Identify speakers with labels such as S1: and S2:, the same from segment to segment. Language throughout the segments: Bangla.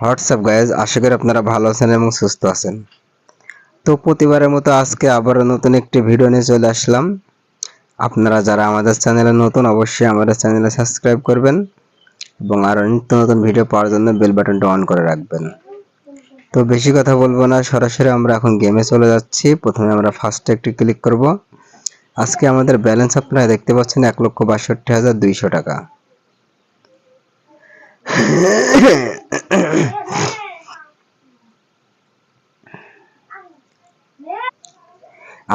S1: হোয়াটসঅ্যাপ গাইজ, আশা করি আপনারা ভালো আছেন এবং সুস্থ আছেন। তো প্রতিবারের মতো আজকে আবারও নতুন একটি ভিডিও নিয়ে চলে আসলাম। আপনারা যারা আমাদের চ্যানেলে নতুন, অবশ্যই আমাদের চ্যানেলে সাবস্ক্রাইব করবেন এবং আরও নিত্য নতুন ভিডিও পাওয়ার জন্য বেল বাটনটা অন করে রাখবেন। তো বেশি কথা বলবো না, সরাসরি আমরা এখন গেমে চলে যাচ্ছি। প্রথমে আমরা ফার্স্টে একটি ক্লিক করব। আজকে আমাদের ব্যালেন্স আপনারা দেখতে পাচ্ছেন 1,62,200 টাকা।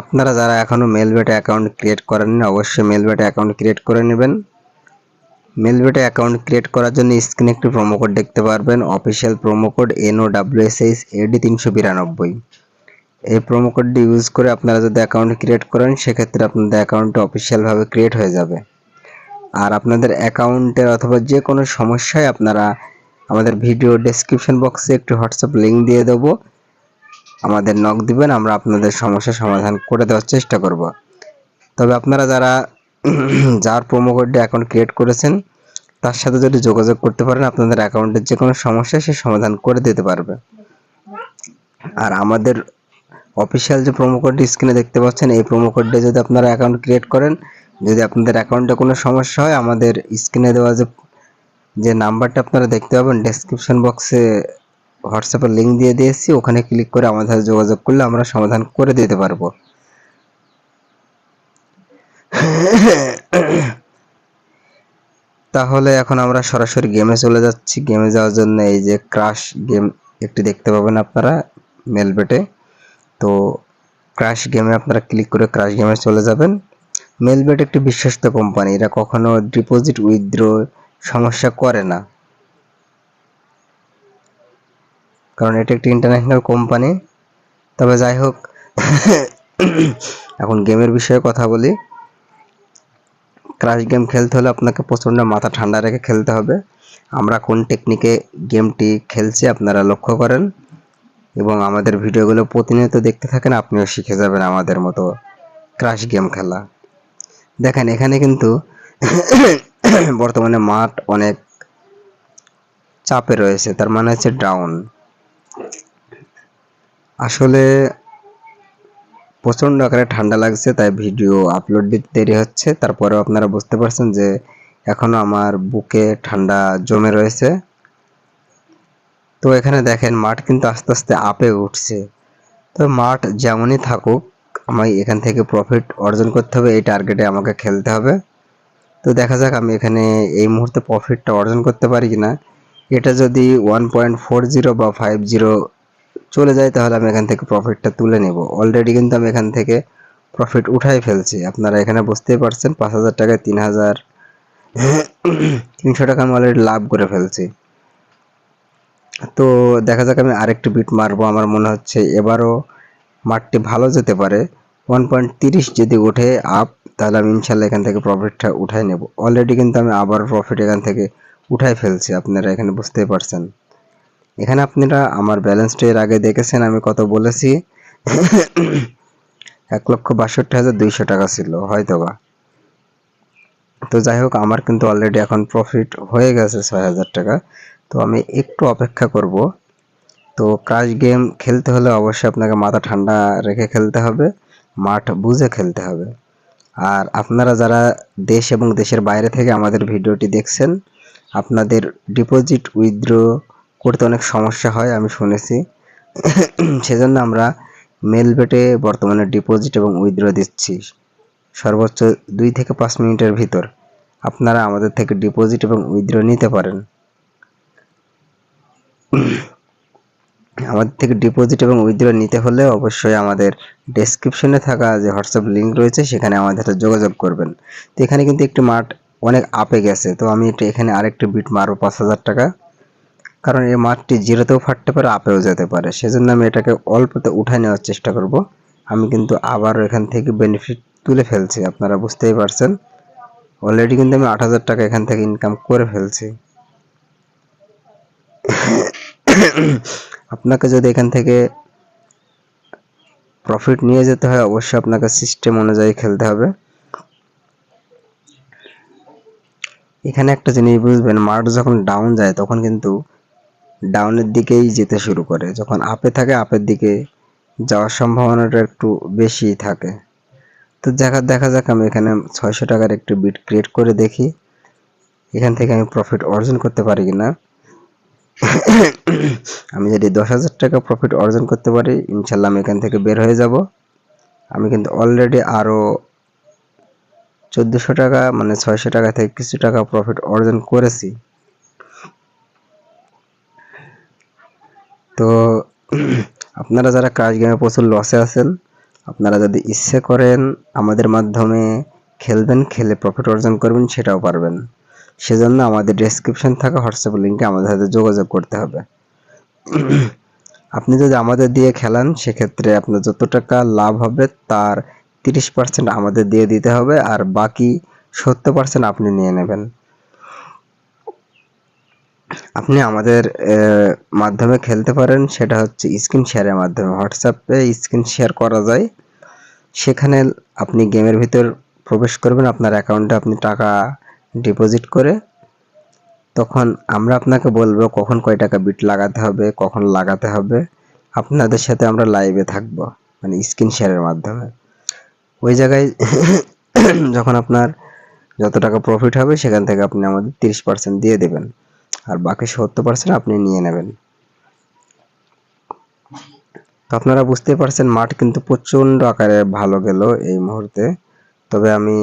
S1: আপনারা যারা এখনো মেলবেটে অ্যাকাউন্ট ক্রিয়েট করেননি, অবশ্যই মেলবেটে অ্যাকাউন্ট ক্রিয়েট করে নেবেন। মেলবেটে অ্যাকাউন্ট ক্রিয়েট করার জন্য স্ক্রিনে একটি প্রোমো কোড দেখতে পারবেন, অফিসিয়াল প্রোমো কোড NOWSHAD392। এই প্রোমো কোডটি ইউজ করে আপনারা যদি অ্যাকাউন্ট ক্রিয়েট করেন, সেক্ষেত্রে আপনাদের অ্যাকাউন্টটা অফিসিয়ালভাবে ক্রিয়েট হয়ে যাবে। আর আপনাদের অ্যাকাউন্টের অথবা যে কোনো সমস্যায় আপনারা আমাদের ভিডিও ডেসক্রিপশন বক্সে একটি হোয়াটসঅ্যাপ লিঙ্ক দিয়ে দেবো, আমাদের নক দিবেন, আমরা আপনাদের সমস্যার সমাধান করে দেওয়ার চেষ্টা করব। তবে আপনারা যারা যার প্রোমো কোড দিয়ে অ্যাকাউন্ট ক্রিয়েট করেছেন, তার সাথে যদি যোগাযোগ করতে পারেন, আপনাদের অ্যাকাউন্টের যে কোনো সমস্যা সে সমাধান করে দিতে পারবে। আর আমাদের অফিসিয়াল যে প্রোমো কোডটি স্ক্রিনে দেখতে পাচ্ছেন, এই প্রোমো কোড দিয়ে যদি আপনারা অ্যাকাউন্ট ক্রিয়েট করেন, যদি আপনাদের অ্যাকাউন্টে কোনো সমস্যা হয়, আমাদের স্ক্রিনে দেওয়া যে নাম্বারটা আপনারা দেখতে পাবেন ডেসক্রিপশন বক্সে হোয়াটসঅ্যাপের লিঙ্ক দিয়ে দিয়েছি, ওখানে ক্লিক করে আমাদের সাথে যোগাযোগ করলে আমরা সমাধান করে দিতে পারবো। তাহলে এখন আমরা সরাসরি গেমে চলে যাচ্ছি। গেমে যাওয়ার জন্য এই যে ক্রাশ গেম একটি দেখতে পাবেন আপনারা মেলবেটে। তো ক্রাশ গেমে আপনারা ক্লিক করে ক্রাশ গেমে চলে যাবেন। মেলবেট একটি বিশ্বস্ত কোম্পানি, এরা কখনো ডিপোজিট উইথড্র সমস্যা করে না, কারণ এটা একটি ইন্টারন্যাশনাল কোম্পানি। তবে যাই হোক, এখন গেমের বিষয়ে কথা বলি। ক্রাশ গেম খেলতে হলে আপনাকে প্রচণ্ড মাথা ঠান্ডা রেখে খেলতে হবে। আমরা কোন টেকনিকে গেমটি খেলছি আপনারা লক্ষ্য করেন এবং আমাদের ভিডিওগুলো প্রতিনিয়ত দেখতে থাকেন, আপনিও শিখে যাবেন আমাদের মতো ক্রাশ গেম খেলা। দেখেন এখানে কিন্তু বর্তমানে মাঠ অনেক চাপে রয়েছে, তার মানে হচ্ছে ডাউন। আসলে প্রচণ্ড আকারে ঠান্ডা লাগছে, তাই ভিডিও আপলোড দিতে দেরি হচ্ছে। তারপরেও আপনারা বুঝতে পারছেন যে এখনো আমার বুকে ঠান্ডা জমে রয়েছে। তো এখানে দেখেন মাঠ কিন্তু আস্তে আস্তে আপে উঠছে। তো মাঠ যেমনই থাকুক, আমায় এখান থেকে প্রফিট অর্জন করতে হবে, এই টার্গেটে আমাকে খেলতে হবে। তো দেখা যাক আমি এখানে এই মুহূর্তে প্রফিটটা অর্জন করতে পারি কিনা। এটা যদি 1.40 বা 50 চলে যায়, তাহলে আমি এখান থেকে প্রফিটটা তুলে নেব। অলরেডি কিন্তু আমি এখান থেকে প্রফিট উঠাই ফেলছি, আপনারা এখানে বুঝতেই পারছেন। 5,000 টাকায় 3,300 টাকা আমি অলরেডি লাভ করে ফেলছি। তো দেখা যাক আমি আরেকটু বিট মারবো, আমার মনে হচ্ছে এবারও মাঠটি ভালো যেতে পারে। 1.30 যদি ওঠে আপ, তাহলে আমি ইনশাল্লাহ এখান থেকে প্রফিটটা উঠাই নেব। অলরেডি কিন্তু আমি আবার প্রফিট এখান থেকে উঠাই ফেলছি, আপনারা এখানে বুঝতেই পারছেন। এখানে আপনারা আমার ব্যালেন্সটা এর আগে দেখেছেন, আমি কত বলেছি। 1,62,200 টাকা ছিল হয়তোবা। তো যাই হোক, আমার কিন্তু অলরেডি এখন প্রফিট হয়ে গেছে 6,000 টাকা। তো আমি একটু অপেক্ষা করব। তো ক্রাশ গেম খেলতে হলে অবশ্যই আপনাকে মাথা ঠান্ডা রেখে খেলতে হবে, মাঠ বুঝে খেলতে হবে। আর আপনারা যারা দেশ এবং দেশের বাইরে থেকে আমাদের ভিডিওটি দেখছেন, আপনাদের ডিপোজিট উইথড্র করতে অনেক সমস্যা হয় আমি শুনেছি। সেজন্য আমরা মেলবেটে বর্তমানে ডিপোজিট এবং উইথড্র দিচ্ছি সর্বোচ্চ 2 থেকে 5 মিনিটের ভিতর। আপনারা আমাদের থেকে ডিপোজিট এবং উইথড্র নিতে পারেন। আমাদের থেকে ডিপোজিট এবং উইথড্র নিতে হলে অবশ্যই আমাদের ডেসক্রিপশনে থাকা যে হোয়াটসঅ্যাপ লিঙ্ক রয়েছে, সেখানে আমাদের সাথে যোগাযোগ করবেন। তো এখানে কিন্তু একটি মাঠ অনেক আপে গেছে, তো আমি এখানে আরেকটি বিট মারবো 5,000 টাকা, কারণ এই মাঠটি জিরোতেও ফাটতে পারে, আপেও যেতে পারে। সেজন্য আমি এটাকে অল্পতে উঠায় নেওয়ার চেষ্টা করব। আমি কিন্তু আবারও এখান থেকে বেনিফিট তুলে ফেলছি, আপনারা বুঝতেই পারছেন। অলরেডি কিন্তু আমি 8,000 টাকা এখান থেকে ইনকাম করে ফেলছি। আপনাকে যদি এখান থেকে প্রফিট নিয়ে যেতে হয়, অবশ্যই আপনাকে সিস্টেম অনুযায়ী খেলতে হবে। এখানে একটা জিনিস বুঝবেন, মার্কেট যখন ডাউন যায় তখন কিন্তু ডাউনের দিকেই যেতে শুরু করে। যখন আপে থাকে আপের দিকে যাওয়ার সম্ভাবনাটা একটু বেশি থাকে। তো দেখা যাক, আমি এখানে 600 টাকার একটু বিট ক্রিয়েট করে দেখি এখান থেকে আমি প্রফিট অর্জন করতে পারি কিনা। আমি যদি 10,000 টাকা প্রফিট অর্জন করতে পারি, ইনশাল্লাহ আমি এখান থেকে বের হয়ে যাব। আমি কিন্তু অলরেডি আরো 1400 টাকা, মানে 600 টাকা থেকে কিছু টাকা প্রফিট অর্জন করেছি। তো আপনারা যারা ক্রাশ গেমে প্রচুর লসে আছেন, আপনারা যদি ইচ্ছে করেন আমাদের মাধ্যমে খেলবেন, খেলে প্রফিট অর্জন করবেন, সেটাও পারবেন। সেজন্য আমাদের ডেসক্রিপশন থাকা হোয়াটসঅ্যাপ লিঙ্কে আমাদের সাথে যোগাযোগ করতে হবে। আপনি যদি আমাদের দিয়ে খেলান, সেক্ষেত্রে আপনার যত টাকা লাভ হবে তার 30% আমাদের দিয়ে দিতে হবে, আর বাকি 70% আপনি নিয়ে নেবেন। আপনি আমাদের মাধ্যমে খেলতে পারেন, সেটা হচ্ছে স্ক্রিন শেয়ারের মাধ্যমে। হোয়াটসঅ্যাপে স্ক্রিন শেয়ার করা যায়, সেখানে আপনি গেমের ভিতর প্রবেশ করবেন, আপনার অ্যাকাউন্টে আপনি টাকা ডিপোজিট করে, তখন আমরা আপনাকে বলবো কখন কয় টাকা বিট লাগাতে হবে, কখন লাগাতে হবে। আপনাদের সাথে আমরা লাইভে থাকবো, মানে স্ক্রিন শেয়ারের মাধ্যমে। ওই জায়গায় যখন আপনার যত টাকা প্রফিট হবে, সেখান থেকে আপনি আমাদের 30% দিয়ে দেবেন, আর বাকি 70% আপনি নিয়ে নেবেন। তো আপনারা বুঝতে পারছেন, মাঠ কিন্তু প্রচন্ড আকারে ভালো গেল এই মুহূর্তে। তবে আমি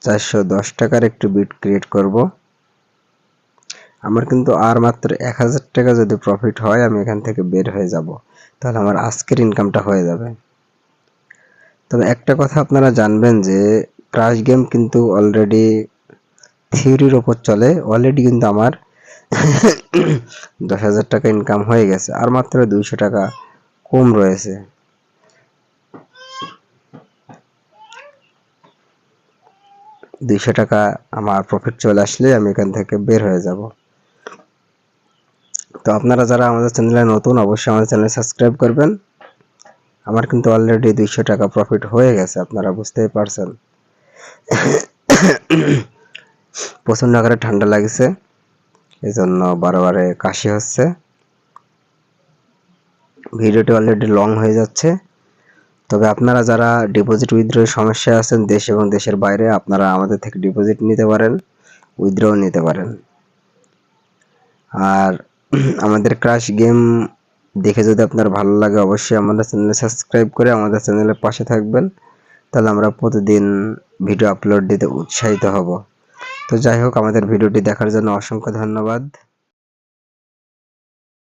S1: 410 টাকার একটু বিট ক্রিয়েট করব। আমার কিন্তু আর মাত্র 1000 টাকা যদি প্রফিট হয়, আমি এখান থেকে বের হয়ে যাব, তাহলে আমার আজকের ইনকামটা হয়ে যাবে। তবে একটা কথা আপনারা জানবেন যে ক্রাশ গেম কিন্তু অলরেডি থিওরির ওপর চলে। অলরেডি কিন্তু আমার 10,000 টাকা ইনকাম হয়ে গেছে, আর মাত্র 200 টাকা কম রয়েছে। টাকা আমার প্রফিট চলে আসলে আমি এখান থেকে বের হয়ে যাব। তো আপনারা যারা আমাদের চ্যানেলে নতুন, অবশ্যই আমাদের চ্যানেল সাবস্ক্রাইব করবেন। আমার কিন্তু অলরেডি 200 টাকা প্রফিট হয়ে গেছে, আপনারা বুঝতেই পারছেন। প্রচন্ড আকারে ঠান্ডা লাগছে, এজন্য বারবারে কাশি হচ্ছে। ভিডিওটি অলরেডি লং হয়ে যাচ্ছে। তবে আপনারা যারা ডিপোজিট উইথড্রয়ের সমস্যায় আছেন, দেশ এবং দেশের বাইরে, আপনারা আমাদের থেকে ডিপোজিট নিতে পারেন, উইথড্রও নিতে পারেন। আর আমাদের ক্রাশ গেম দেখে যদি আপনার ভালো লাগে, অবশ্যই আমাদের চ্যানেল সাবস্ক্রাইব করে আমাদের চ্যানেলের পাশে থাকবেন, তাহলে আমরা প্রতিদিন ভিডিও আপলোড দিতে উৎসাহিত হব। তো যাই হোক, আমাদের ভিডিওটি দেখার জন্য অসংখ্য ধন্যবাদ।